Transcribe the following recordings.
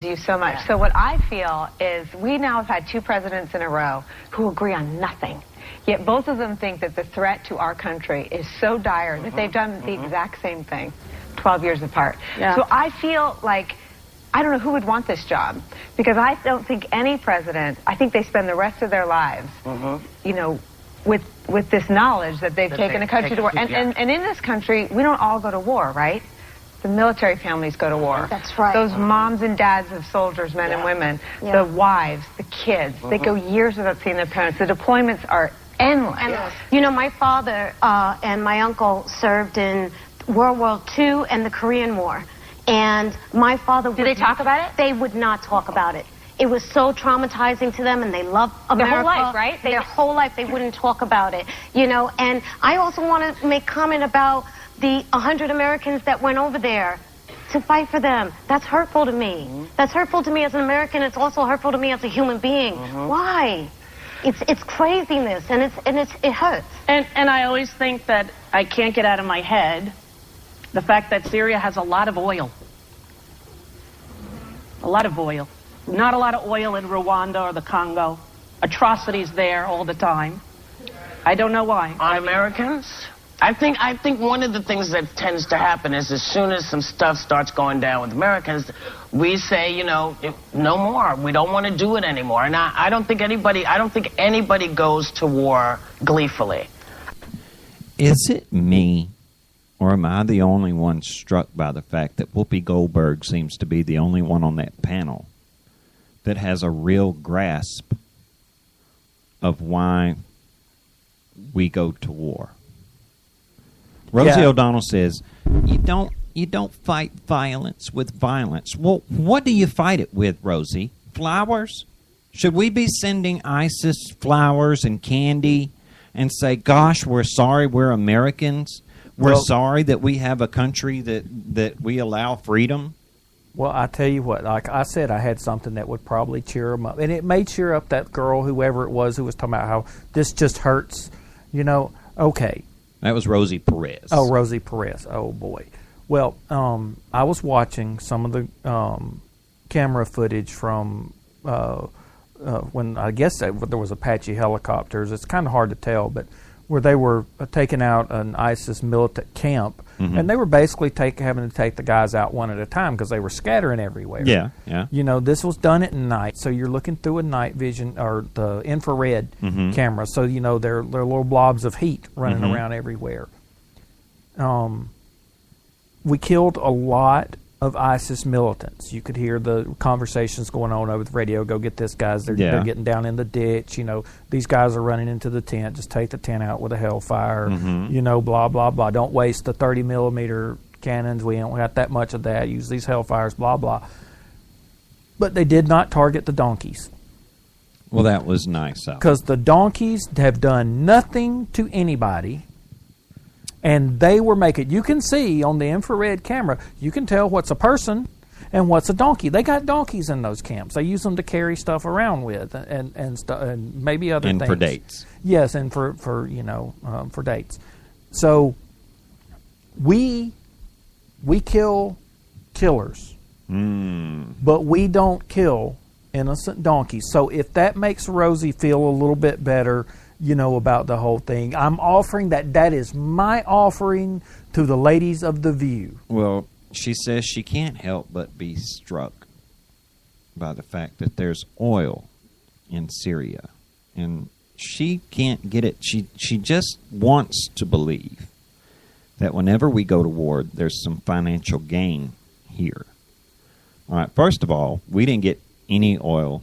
you so much. So what I feel is we now have had 2 presidents in a row who agree on nothing. Yet both of them think that the threat to our country is so dire that they've done the exact same thing 12 years apart. Yeah. So I feel like, I don't know who would want this job, because I don't think any president, I think they spend the rest of their lives, you know, with this knowledge that they've taken a country to war. And in this country, we don't all go to war, right? The military families go to war. That's right. Those moms and dads of soldiers, men and women, the wives, the kids, they go years without seeing their parents. The deployments are endless. And, you know, my father and my uncle served in World War II and the Korean War. And my father... Do they talk about it? They would not talk about it. It was so traumatizing to them, and they loved America. Their whole life, right? Their whole life, they wouldn't talk about it, you know. And I also want to make comment about the 100 Americans that went over there to fight for them. That's hurtful to me. That's hurtful to me as an American. It's also hurtful to me as a human being. Why? It's craziness, and it hurts. And I always think that I can't get out of my head the fact that Syria has a lot of oil. A lot of oil. Not a lot of oil in Rwanda or the Congo. Atrocities there all the time. I don't know why. On Americans? I think one of the things that tends to happen is as soon as some stuff starts going down with Americans, we say, you know, no more. We don't want to do it anymore. And I don't think anybody goes to war gleefully. Is it me, or am I the only one struck by the fact that Whoopi Goldberg seems to be the only one on that panel that has a real grasp of why we go to war? Rosie O'Donnell says, you don't fight violence with violence. Well, what do you fight it with, Rosie? Flowers? Should we be sending ISIS flowers and candy and say, gosh, we're sorry we're Americans? We're sorry that we have a country that we allow freedom? Well, I tell you what, like I said, I had something that would probably cheer them up. And it may cheer up that girl, whoever it was, who was talking about how this just hurts. You know, okay. That was Rosie Perez. Oh, Rosie Perez. Oh, boy. Well, I was watching some of the camera footage from when I guess there was Apache helicopters. It's kind of hard to tell, but where they were taking out an ISIS militant camp, and they were basically having to take the guys out one at a time because they were scattering everywhere. Yeah, yeah. You know, this was done at night, so you're looking through a night vision or the infrared camera. So, you know, they're little blobs of heat running around everywhere. We killed a lot of ISIS militants. You could hear the conversations going on over the radio. Go get this, guys. They're getting down in the ditch. You know, these guys are running into the tent. Just take the tent out with a hellfire. You know, blah, blah, blah. Don't waste the 30-millimeter cannons. We don't got that much of that. Use these hellfires, blah, blah. But they did not target the donkeys. Well, that was nice. Because the donkeys have done nothing to anybody. And they were making, you can see on the infrared camera, you can tell what's a person and what's a donkey. They got donkeys in those camps. They use them to carry stuff around with and maybe other things. And for dates. Yes, and for you know, for dates. So we kill killers, but we don't kill innocent donkeys. So if that makes Rosie feel a little bit better, you know, about the whole thing, I'm offering that is my offering to the ladies of The View. Well, she says she can't help but be struck by the fact that there's oil in Syria. And she can't get it. She just wants to believe that whenever we go to war, there's some financial gain here. All right, first of all, we didn't get any oil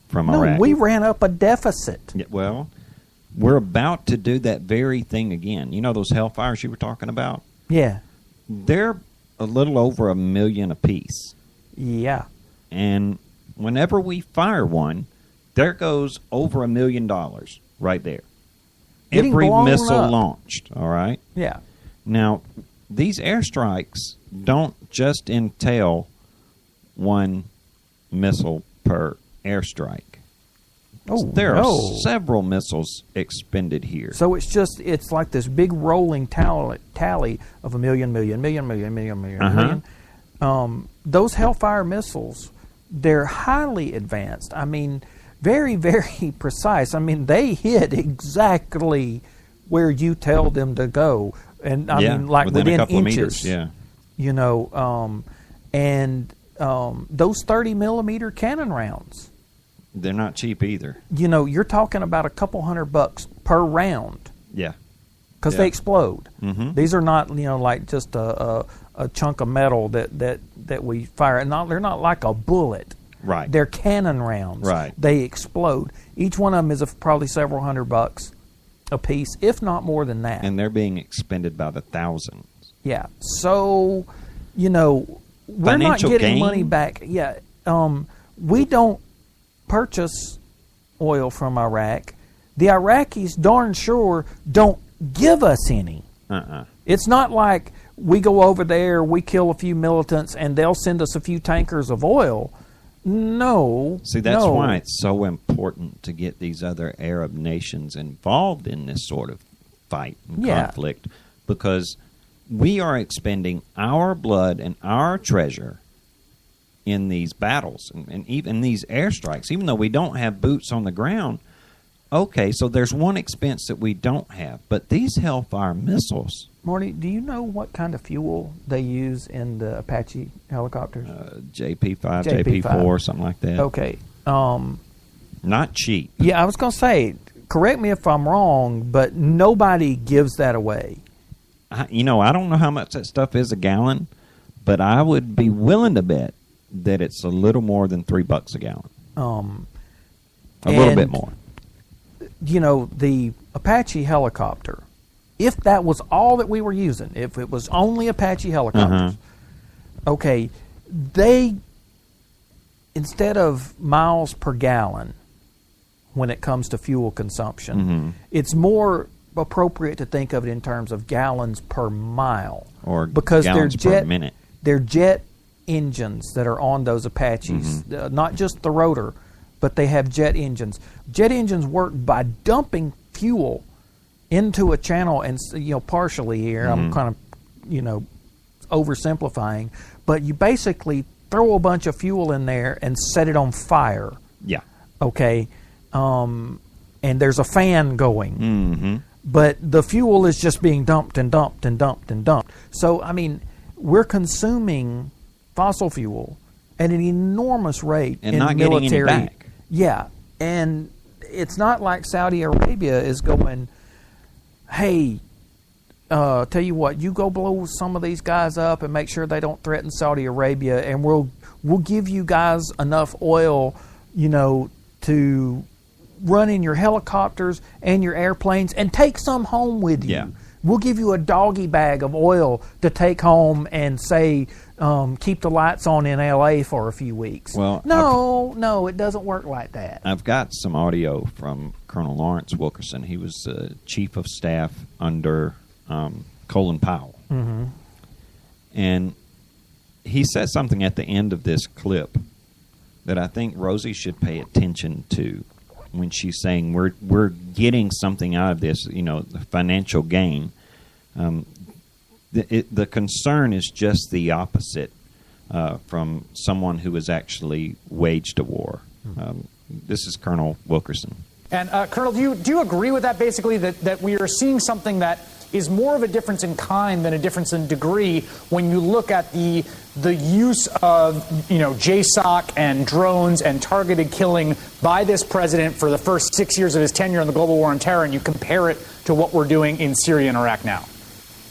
from Iraq. No, we ran up a deficit. Yeah, well, we're about to do that very thing again. You know those hellfires you were talking about? Yeah. They're a little over $1 million apiece. Yeah. And whenever we fire one, there goes over $1 million right there. Getting every missile up. Launched, all right? Yeah. Now, these airstrikes don't just entail one missile per airstrike. Oh, there are several missiles expended here. So it's like this big rolling tally of $1 million, million. those Hellfire missiles, they're highly advanced. I mean, very, very precise. I mean, they hit exactly where you tell them to go. And I mean, like within a couple inches. Of meters, yeah. You know, those 30-millimeter cannon rounds. They're not cheap either. You know, you're talking about a couple $100 per round. Yeah. Because they explode. Mm-hmm. These are not, you know, like just a chunk of metal that we fire. And they're not like a bullet. Right. They're cannon rounds. Right. They explode. Each one of them is probably several $100 a piece, if not more than that. And they're being expended by the thousands. Yeah. So, you know, we're not getting money back. Yeah. We don't purchase oil from Iraq. The Iraqis darn sure don't give us any. It's not like we go over there, we kill a few militants, and they'll send us a few tankers of oil. No. See, that's why it's so important to get these other Arab nations involved in this sort of fight and conflict, because we are expending our blood and our treasure in these battles and even these airstrikes, even though we don't have boots on the ground. Okay, so there's one expense that we don't have, but these Hellfire missiles. Marty, do you know what kind of fuel they use in the Apache helicopters? JP5, JP4, something like that. Okay. Not cheap. Yeah, I was going to say, correct me if I'm wrong, but nobody gives that away. I don't know how much that stuff is a gallon, but I would be willing to bet that it's a little more than $3 a gallon. A little bit more. You know, the Apache helicopter, if that was all that we were using, if it was only Apache helicopters, okay, they, instead of miles per gallon when it comes to fuel consumption, it's more appropriate to think of it in terms of gallons per mile. Or because gallons per minute. They're jet engines that are on those Apaches, not just the rotor, but they have jet engines. Jet engines work by dumping fuel into a channel, and partially here, I'm kind of, oversimplifying, but you basically throw a bunch of fuel in there and set it on fire. Yeah. Okay. And there's a fan going. But the fuel is just being dumped and dumped and dumped and dumped. So, I mean, we're consuming fossil fuel at an enormous rate and in not military. Getting any back. Yeah, and it's not like Saudi Arabia is going, hey, tell you what, you go blow some of these guys up and make sure they don't threaten Saudi Arabia, and we'll give you guys enough oil, to run in your helicopters and your airplanes and take some home with you. Yeah. We'll give you a doggy bag of oil to take home and say, keep the lights on in L.A. for a few weeks. Well, no, it doesn't work like that. I've got some audio from Colonel Lawrence Wilkerson. He was chief of staff under Colin Powell. And he said something at the end of this clip that I think Rosie should pay attention to when she's saying we're getting something out of this, the financial gain. The concern is just the opposite from someone who has actually waged a war. This is Colonel Wilkerson. And Colonel, do you agree with that, basically, that we are seeing something that is more of a difference in kind than a difference in degree when you look at the use of, JSOC and drones and targeted killing by this president for the first 6 years of his tenure in the global war on terror, and you compare it to what we're doing in Syria and Iraq now?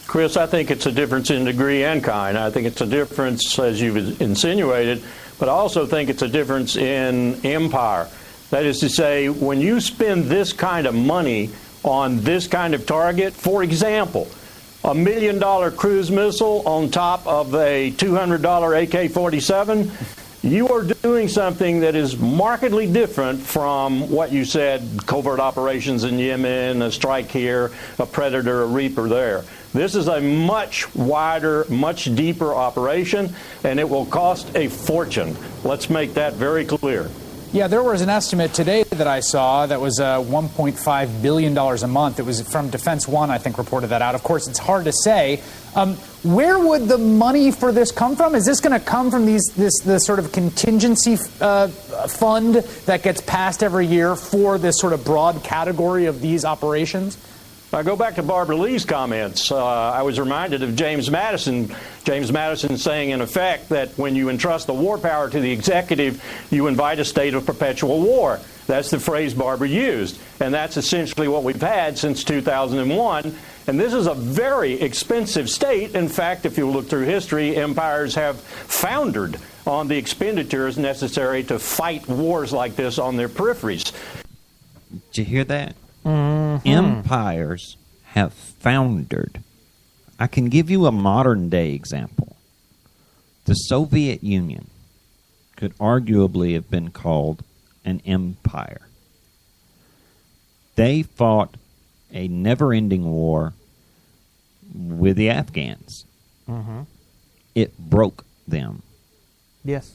Chris, I think it's a difference in degree and kind. I think it's a difference, as you've insinuated, but I also think it's a difference in empire. That is to say, when you spend this kind of money on this kind of target, for example, $1 million cruise missile on top of a $200 AK-47, you are doing something that is markedly different from what you said, covert operations in Yemen, a strike here, a Predator, a Reaper there. This is a much wider, much deeper operation, and it will cost a fortune. Let's make that very clear. Yeah, there was an estimate today that I saw that was $1.5 billion a month. It was from Defense One, I think, reported that out. Of course, it's hard to say. Where would the money for this come from? Is this going to come from this sort of contingency fund that gets passed every year for this sort of broad category of these operations? I go back to Barbara Lee's comments. I was reminded of James Madison. James Madison saying, in effect, that when you entrust the war power to the executive, you invite a state of perpetual war. That's the phrase Barbara used. And that's essentially what we've had since 2001. And this is a very expensive state. In fact, if you look through history, empires have foundered on the expenditures necessary to fight wars like this on their peripheries. Did you hear that? Mm-hmm. Empires have foundered. I can give you a modern-day example. The Soviet Union could arguably have been called an empire. They fought a never-ending war with the Afghans. Mm-hmm. It broke them. Yes.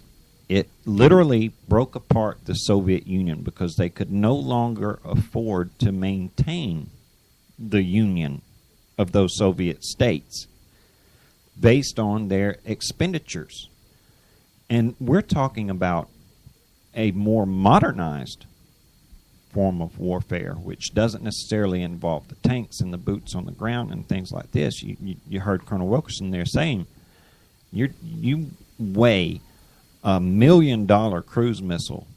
It literally broke apart the Soviet Union because they could no longer afford to maintain the union of those Soviet states based on their expenditures. And we're talking about a more modernized form of warfare, which doesn't necessarily involve the tanks and the boots on the ground and things like this. You heard Colonel Wilkerson there saying, you weigh $1 million cruise missile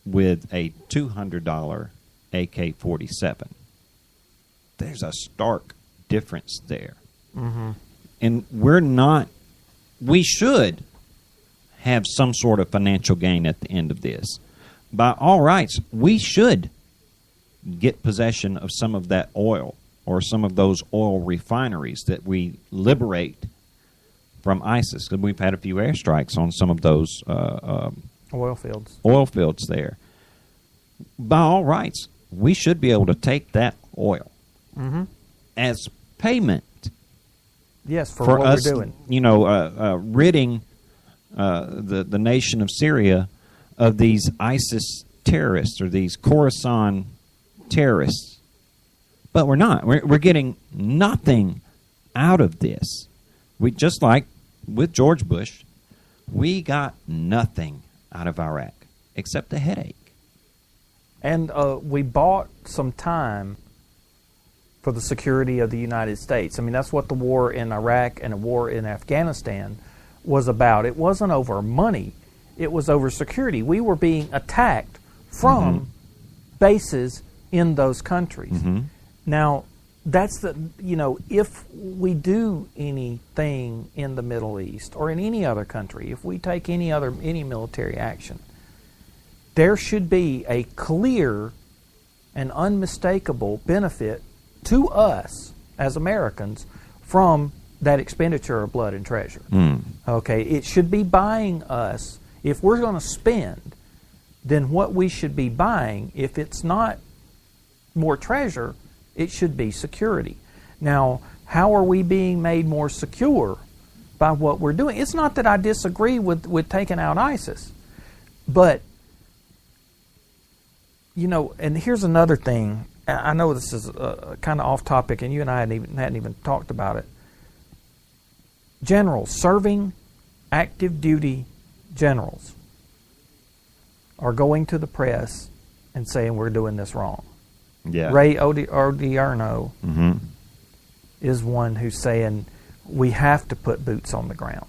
with a $200 AK-47. There's a stark difference there. Mm-hmm. And we should have some sort of financial gain at the end of this. By all rights, we should get possession of some of that oil or some of those oil refineries that we liberate from ISIS, because we've had a few airstrikes on some of those oil fields there. By all rights, we should be able to take that oil as payment. Yes, for what us, we're doing. Ridding the nation of Syria of these ISIS terrorists or these Khorasan terrorists. But we're not. We're getting nothing out of this. We just like with George Bush, we got nothing out of Iraq except a headache. And we bought some time for the security of the United States. I mean, that's what the war in Iraq and the war in Afghanistan was about. It wasn't over money. It was over security. We were being attacked from bases in those countries. Mm-hmm. Now, that's if we do anything in the Middle East or in any other country, if we take any military action, there should be a clear and unmistakable benefit to us as Americans from that expenditure of blood and treasure. Okay, it should be buying us. If we're going to spend, then what we should be buying, if it's not more treasure, it should be security. Now, how are we being made more secure by what we're doing? It's not that I disagree with taking out ISIS, but, and here's another thing. I know this is kind of off topic, and you and I hadn't even talked about it. Generals, serving active duty generals, are going to the press and saying we're doing this wrong. Yeah. Ray Odierno is one who's saying we have to put boots on the ground.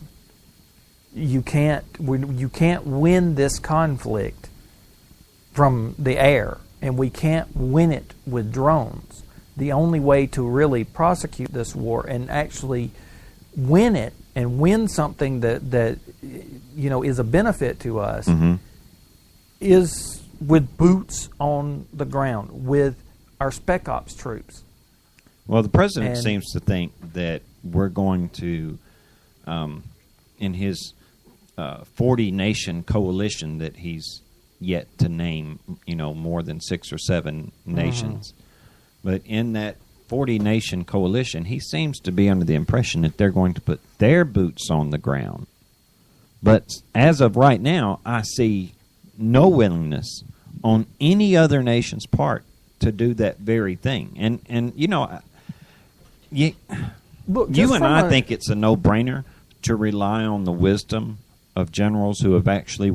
You can't win this conflict from the air, and we can't win it with drones. The only way to really prosecute this war and actually win it and win something that is a benefit to us is with boots on the ground, with our Spec Ops troops. Well, the president seems to think that we're going to, in his 40-nation coalition that he's yet to name, more than 6 or 7 nations. But in that 40-nation coalition, he seems to be under the impression that they're going to put their boots on the ground. But as of right now, I see no willingness on any other nation's part to do that very thing. And you know, you and I think it's a no-brainer to rely on the wisdom of generals who have actually